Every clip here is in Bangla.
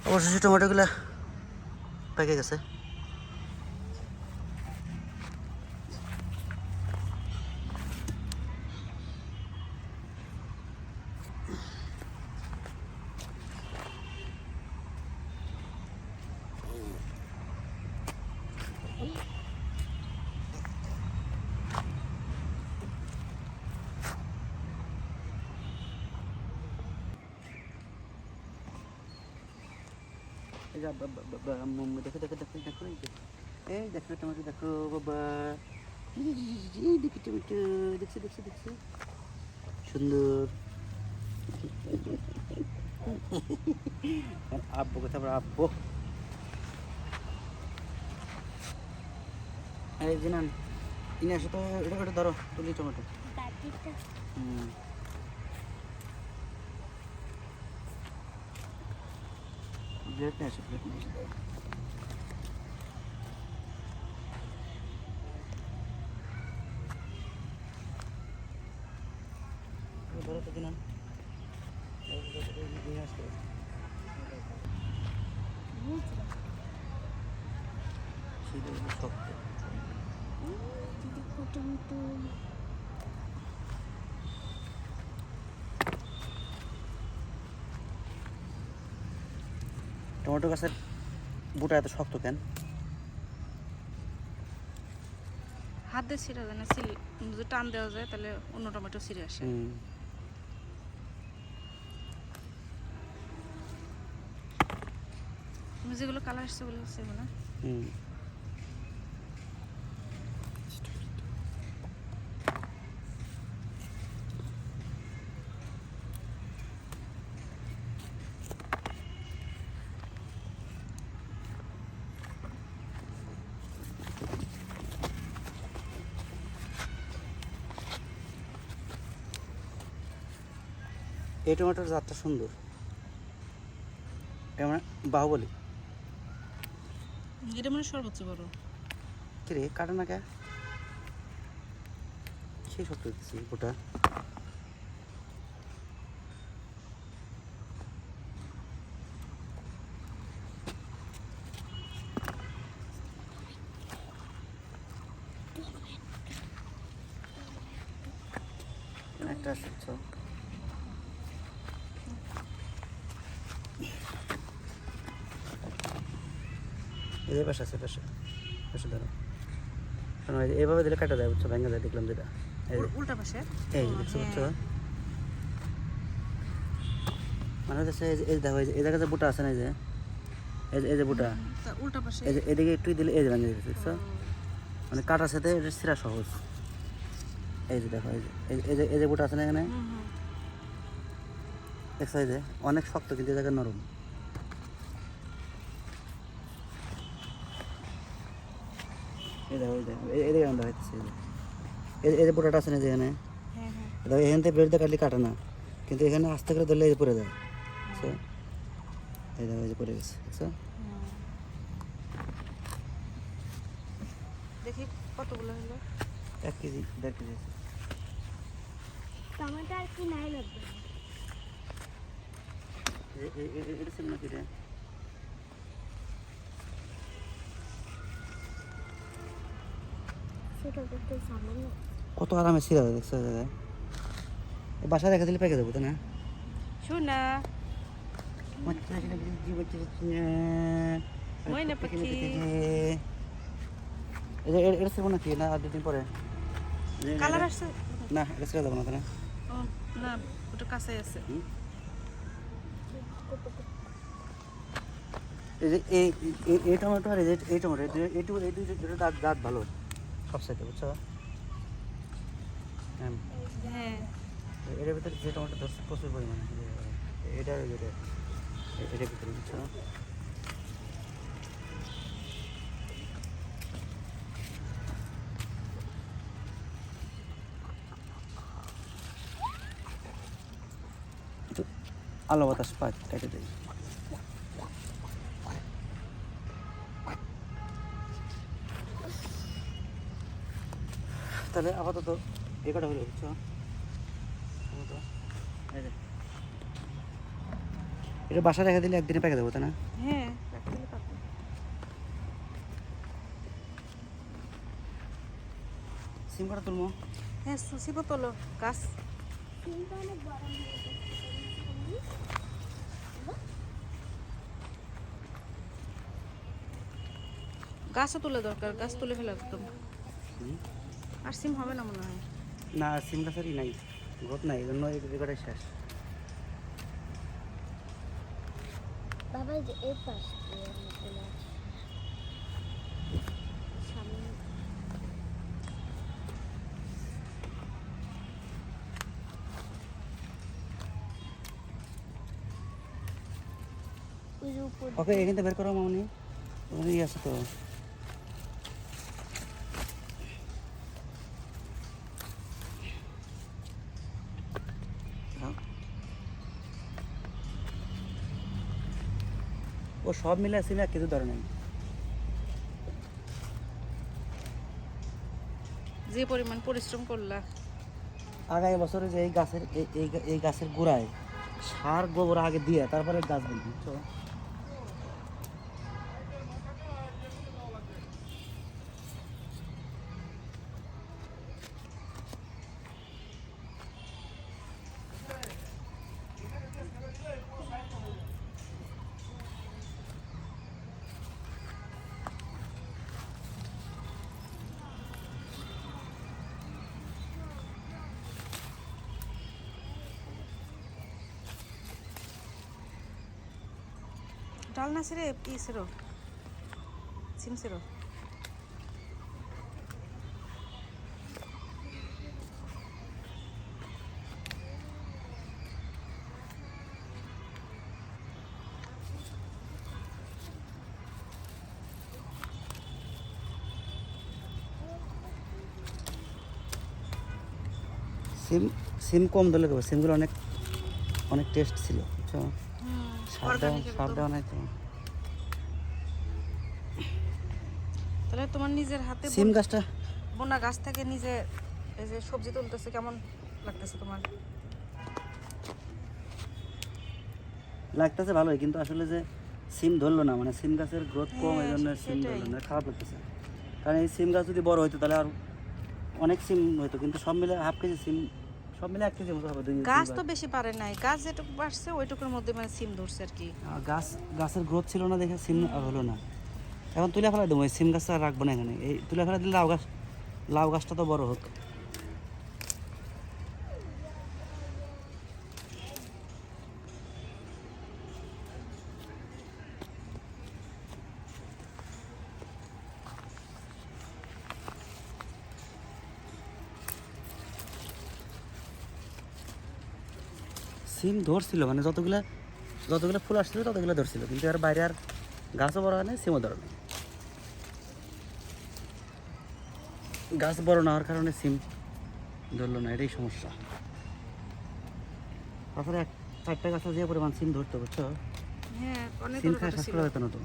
অবশেষে টমেটোগুলো পেকে গেছে। দেখো দেখো দেখো দেখো এই দেখো টমেটো দেখো বাবা, দেখো টমেটো দেখছো দেখছো দেখছো সুন্দর। আব্বু কথা বলো আব্বু। এই জিনান ইনি আসো তো, এটা ওটা ধরো তুলি টমেটো। প্লেট নিয়ে আসো, প্লেট নিয়ে এসে দাও। ধরো তো জিনান নিয়ে আসো। সেটা শক্ত। টমেটো গাছের বুটা এত শক্ত কেন? হাত দিয়ে ছিঁড়া যায় না, যদি টান দেওয়া যায় তাহলে অন্য টমেটো ছিঁড়ে আসে। তুমি যেগুলো কালার আসছে ওগুলো হচ্ছে না। এই টমেটোর জাতটা সুন্দর, এটা বাহুবলী। এটা মানে সর্বোচ্চ বড়। কিরে কাটা না কে? সেই শক্ত দিচ্ছি ওটা। একটা আছে তো। এদের পাশে আছে, পাশে পাশে ধরো। শোনো এইভাবে দিলে কাটা যায়, বুঝছো? ভেঙে যায় দেখলাম যেটা। উল্টা পাশে এই দেখছো, বুঝছো? মানে হচ্ছে এই দেখো, এই জায়গায় যে বুটা আছে না, এই যে বুটা উল্টা পাশে, এদিকে একটু দিলে এই যে ভেঙে যাচ্ছে, দেখছো? মানে কাটার সাথে এটা ছিঁড়া সহজ। এই যে দেখো, এই যে বুটা আছে না এখানে, দেখছো? এই যে অনেক শক্ত কিন্তু এই জায়গায় নরম। এই দেখো, এই দেখো এদিকে আমরা হচ্ছে এই যে বুটাটা আছে না যেখানে, দেখো এখান থেকে ব্লেড দিয়ে কাটলে কাটে না, কিন্তু এখানে আস্তে করে ধরলে এই যে পড়ে যায়। বুঝছো? এই দেখো এই যে পড়ে গেছে, দেখছো? দেখি কতগুলো হলো। 1 কেজি 1.5 কেজি আছে। টমেটো আর কি নাই লাগবে? এটা ছিল নাকি রে? সেটা করতে সামান্য কত আরামে ছিঁড়া যায়, দেখছো? জায়গায় বাসা রেখে দিলে পেকে যাবো, তাই না? শোনা ময়না পাখি, এটা ছিল নাকি না আর 2 দিন পরে? কালার আসছে না, এটা ছেড়ে যাবো না, তাই না? না, ওটা কাছে আছে। এই যে এই টমেটো আর এই টমেটো এই দুটো দাঁত ভালো সবসাইতে, বুঝছো? হ্যাঁ, এটার ভিতরে যে টমেটো ধরছে প্রচুর পরিমাণে, এটার ভিতরে, এটার ভিতরে, বুঝছো? আলো বাতাস পাই কেটে দেয়। তাহলে আপাতত এ কটা হলো, বুঝছো? এই যে এটা বাসা রেখে দিলে একদিনে পেকে দেবো তাই না? হ্যাঁ রাখতে দিলে পাকবে। সিম কটা তুলবো? হ্যাঁ সিবো তোলো গাছ। সিমটা অনেক বড় হয়ে গেছে। গাছও তুলে দরকার, গাছ তুলে ফেলে একদম। হুম। আর সিম হবে না মনে হয়। না সিম গাছেরই নাই, গ্রোথ নাই, এই জন্য এই কটাই শেষ। বাবা এই যে এই পাশ দিয়ে আমি চলে আসি। সামনে ওই যে উপর ওকে এখান থেকে বের করো মামনি, ওখানে আছে তো। দাও। ও সব মিলে সিম এক কিছু ধরে নাই। যে পরিমাণ পরিশ্রম করলা। আগামী বছরে যে এই গাছের এই গাছের গোড়ায় সার গোবর আগে দিয়ে তারপরে গাছ বলবি, বুঝছো? ডাল না ছিঁড়ে ই ছিঁড়ো, সিম ছিঁড়ো। সিম সিম কম দিলে দেবো, সিমগুলো অনেক অনেক টেস্ট ছিল, বুঝছো? সার দেওয়া অর্গানিক সার দেওয়া নাই তো। তাহলে তোমার নিজের হাতে সিম গাছটা বোনা গাছ থেকে নিজে এই যে সবজি তুলতেছে, কেমন লাগতেছে তোমার? লাগতেছে ভালোই, কিন্তু আসলে যে সিম ধরলো না, মানে সিম গাছের গ্রোথ কম, এই জন্য সিম সেটাই। ধরলো না, খারাপ লাগতেছে। কারণ এই সিম গাছ যদি বড় হইতো তাহলে আর অনেক সিম হইতো, কিন্তু সব মিলে হাফ কেজি সিম, সব মিলে 1 কেজি মতো হবে। গাছ তো বেশি পারে নাই, গাছ যেটুকু পারছে ওইটুকুর মধ্যে মানে সিম ধরছে আর কি। গাছের গ্রোথ ছিল না দেখে সিম আর হলো না। এখন তুলে ফেলা দেবো, এই সিম গাছটা আর রাখবো না এখানে, এই তুলে ফেলা দিলে লাউ গাছটা তো বড় হোক। সিম ধরছিল, মানে যতগুলো ফুল আসছিল ততগুলো ধরছিল, কিন্তু আর বাইরে আর গাছও বড় হয় না, সিমও ধরে নাই। গাছ বড় না হওয়ার কারণে সিম ধরলো না, এটাই সমস্যা। তারপরে 4টা গাছে যে পরিমাণ সিম ধরতো, বুঝছো? হ্যাঁ অনেক সিম খায় শেষ করা যেত না তো।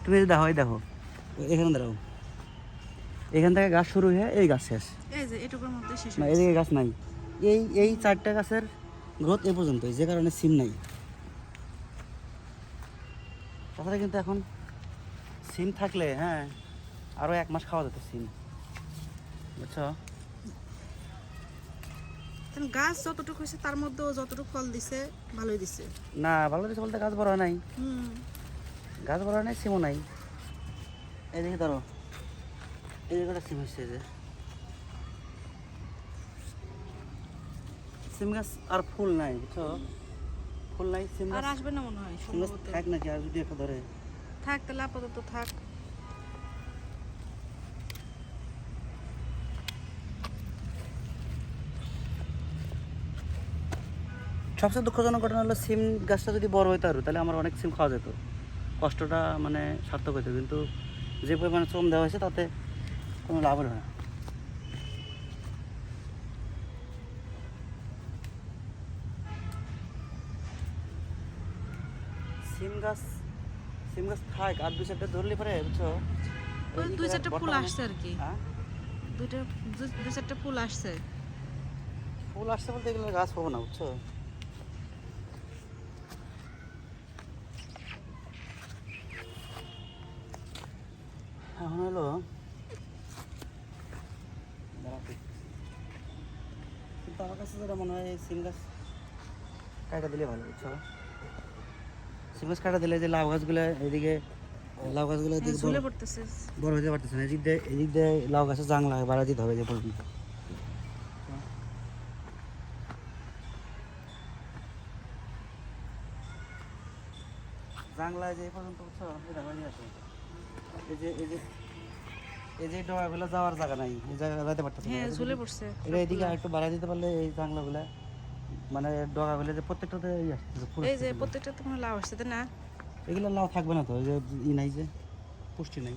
তুমি যদি দেখো এখানে দাঁড়াও, এখান থেকে গাছ শুরু হয়ে এই গাছ শেষ, এই যে এটুকুর মধ্যে শেষ না হয়ে এদিকে গাছ নাই। এই 4টা গাছের গ্রোথ এ পর্যন্তই, যে কারণে সিম নাই। তাছাড়া কিন্তু এখন সিম থাকলে হ্যাঁ আরও 1 মাস খাওয়া যেত সিম, বুঝছো? গেছে। গাছ যতটুকু হয়েছে তার মধ্যেও যতটুকু ফল দিছে ভালোই দিছে। না ভালো দিচ্ছে বলতে গাছ বড় হয় নাই, হুম গাছ বড় হয় নাই, সিমও নাই। এদিকে ধরো, এদিকে একটা সিম হচ্ছে, যে সিম গাছ আর ফুল নাই, বুঝছো? ফুল নাই, সিম আর গাছ আসবে না মনে হয় সিম গাছ সম্ভবত। থাক নাকি আর যদি একটা ধরে। থাক তাহলে আপাতত থাক। সবচেয়ে দুঃখজনক ঘটনা হলো সিম গাছটা যদি বড় হইতো আরো, তাহলে আমার অনেক সিম খাওয়া যেত, কষ্টটা মানে সার্থক হইতো। কিন্তু যে পরিমাণে শ্রম দেওয়া হয়েছে তাতে কোনো লাভ হলো না। সিম গাছ থাক, আর 2-4টা ধরলে পরে, বুঝছো? ওই এই 2-4টা ফুল বর্তমানে- আসছে আর কি, হ্যাঁ? 2-4টা ফুল আসছে। ফুল আসছে বলতে এগুলো গাছ পাবো না, বুঝছো? এখন হলো কিন্তু আমার কাছে যেটা মনে হয় সিম গাছ কাটা দিলে ভালো, বুঝছো? সিম গাছ কাটা দিলে যে লাউ গাছগুলো এদিকে, লাউ গাছগুলো হ্যাঁ, এদিকে ঝুলে পড়তেছে। বড় হতে পারতেছে না, এদিক দিয়ে লাউ গাছের জাংলা বাড়া দিতে হবে যে পর্যন্ত। জাংলায় যে পর্যন্ত, বুঝছো? এটা হয়নি আছে। এই যে ডগাগুলো যাওয়ার জায়গা নাই, এই জায়গা যেতে পারতেছে না। হ্যাঁ, ঝুলে পড়ছে। এটা এদিকে আরেকটু বাড়া দিতে পারলে এই জাংলাগুলা মানে ডগাগুলো যে প্রত্যেকটাতে এই আসতেছে, এই যে প্রত্যেকটা তো লাউ আসছে, তাই না? এগুলো লাউ থাকবে না তো, এই যে ই নাই, যে পুষ্টি নাই।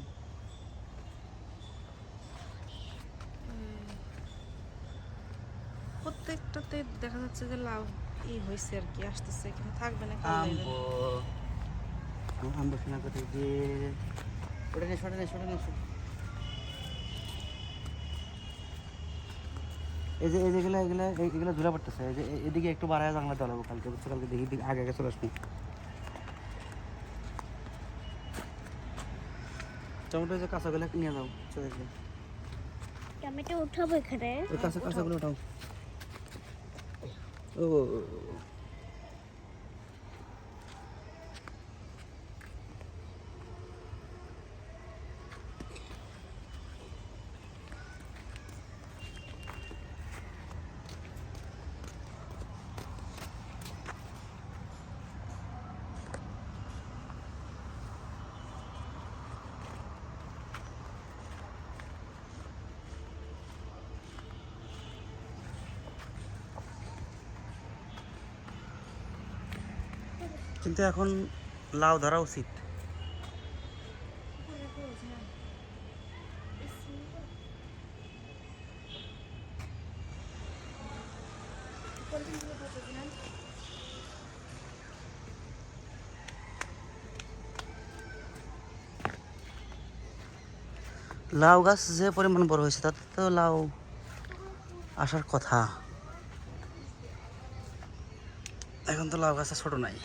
প্রত্যেকটাতে দেখা যাচ্ছে যে লাউ হয়েছে আর কি, আসতেছে, কিন্তু থাকবে না কাল লাগবে। আম্ব শোনা কোথায় যে ওটা নেই, সরে নেই, সরে নেই। এই যে এগুলো ঝুলে পড়তেছে, এই যে এদিকে একটু বাড়ায় জানলা চালাবো কালকে, বুঝছো? কালকে দেখি আগে আগে চলে আসবো। টমেটো যে কাঁচাগুলো নিয়ে যাও, চলে আসবে। টমেটো উঠাবো এখানে। ওই কাঁচাগুলো ওঠাও। ও কিন্তু এখন লাউ ধরা উচিত। লাউ গাছ যে পরিমাণ বড় হয়েছে তাতে তো লাউ আসার কথা। এখন তো লাউ গাছ ছোট নাই।